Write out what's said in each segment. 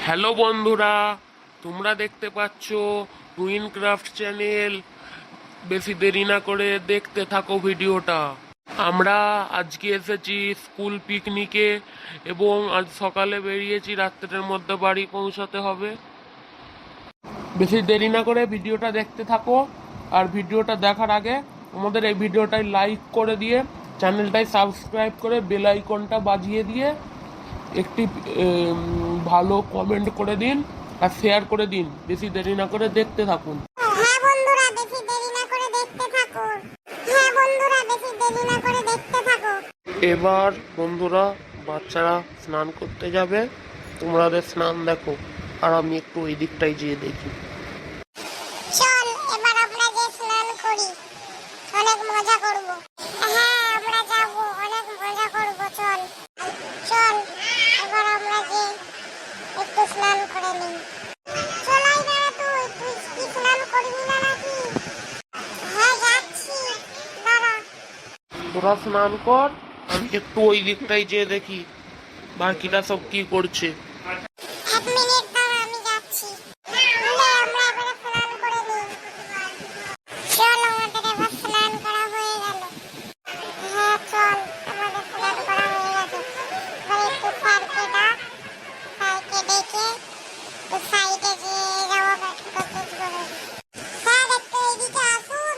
Hello বন্ধুরা, তোমরা দেখতে পাচ্ছ টুইন ক্রাফট চ্যানেল। বেশি দেরি না করে দেখতে থাকো ভিডিওটা। আমরা আজকে এসেছি স্কুল পিকনিকে এবং আজ সকালে বেরিয়েছি, রাত্রের মধ্যে বাড়ি পৌঁছাতে হবে। বেশি দেরি না করে ভিডিওটা দেখতে থাকো। আর ভিডিওটা দেখার আগে আমাদের এই ভিডিওটাই লাইক করে দিয়ে চ্যানেলটাই সাবস্ক্রাইব করে বেল আইকনটা বাজিয়ে দিয়ে একটি ভালো কমেন্ট করে দিন আর শেয়ার করে দিন। বেশি দেরি না করে দেখতে থাকুন। হ্যাঁ বন্ধুরা, বেশি দেরি না করে দেখতে থাকো। হ্যাঁ বন্ধুরা, বেশি দেরি না করে দেখতে থাকো। এবার বন্ধুরা, বাচ্চারা স্নান করতে যাবে। তোমাদের স্নান দেখো আর আমি একটু ওই দিকটাই যেয়ে দেখি। চল এবার আমরা যে স্নান করি, অনেক মজা করব। হ্যাঁ আমরা যাব, অনেক মজা করব। চল চল এবার আমরা যে একটু স্নান করে নিই। চলাই না তুই তুই কি স্নান করবি না নাকি? হ্যাঁ যাচ্ছি, দাঁড়া। তোরা স্নান কর, আমি একটু ওই দিকটাই যেয়ে দেখি বাকিরা সব কি করছে। এক মিনিট দাঁড়া, আমি যাচ্ছি। আমরা এবারে স্নান করে নিই। চল আমাদের এবার স্নান করা হয়ে গেল। হ্যাঁ চল, আমাদের স্নান করা হয়ে গেছে। এবার একটু স্যারকে ডাক, স্যারকে ডেকে সাইডে যে যাওয়া প্র্যাকটিস করে। স্যার একটু এদিকে আসুন।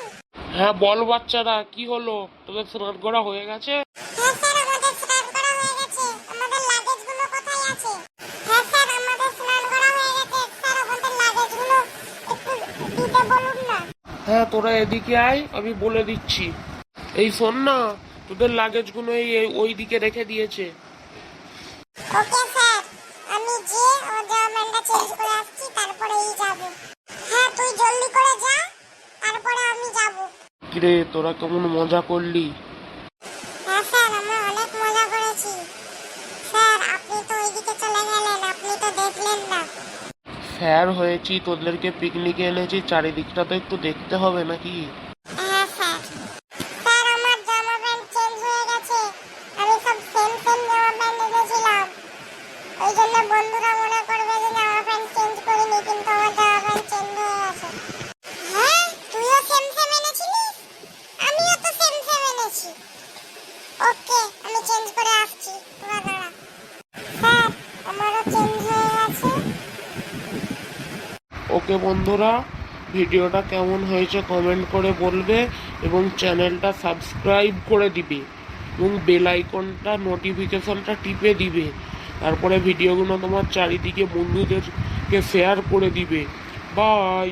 হ্যাঁ বল বাচ্চারা, কি হলো? তোদের স্নান করা হয়ে গেছে? হ্যাঁ স্যার, আমাদের স্নান করা হয়ে গেছে। আমাদের লাগেজগুলো কোথায় আছে? হ্যাঁ স্যার, আমাদের স্নান করা হয়ে গেছে। স্যার আমাদের লাগেজগুলো একটু দিতে বলুন না। হ্যাঁ তোরা এদিকে আয়, আমি বলে দিচ্ছি। এই শোন না, তোদের লাগেজগুলো ওই দিকে রেখে দিয়েছে। ওকে স্যার, আমি যে আমার জামা প্যান্টটা চেঞ্জ করে আসছি, তারপরেই যাব। হ্যাঁ তুই জলদি করে যা, তারপরে আমি যাব। কিরে, তোরা কেমন মজা করলি? হ্যাঁ স্যার, আমরা অনেক মজা করেছি। স্যার আপনি তো ওইদিকে চলে গেলেন, আপনি তো দেখলেন না। স্যার হয়েছি, তোদেরকে পিকনিকে এনেছি, চারিদিকটা তো একটু দেখতে হবে নাকি? হ্যাঁ স্যার। স্যার আমার জামা প্যান্ট চেঞ্জ হয়ে গেছে। আমি সব সেম জামা প্যান্ট এনেছিলাম। ওই জন্য বন্ধুরা মনে করবে যে জামা প্যান্ট চেঞ্জ করিনি, কিন্তু আমার জামা প্যান্ট চেঞ্জ হয়ে গেছে। হ্যাঁ তুইও সেম এনেছিলিস? আমিও তো সেম এনেছি। ওকে, আমি চেঞ্জ করে আসছি, তোরা দাঁড়া। স্যার আমারও চেঞ্জ হয়ে গেছে। ওকে বন্ধুরা, ভিডিওটা কেমন হয়েছে কমেন্ট করে বলবে এবং চ্যানেলটা সাবস্ক্রাইব করে দিবে এবং বেল আইকনটা নোটিফিকেশনটা টিপে দিবে। তারপরে ভিডিওগুলো তোমার চারিদিকে বন্ধুদেরকে শেয়ার করে দিবে। বাই।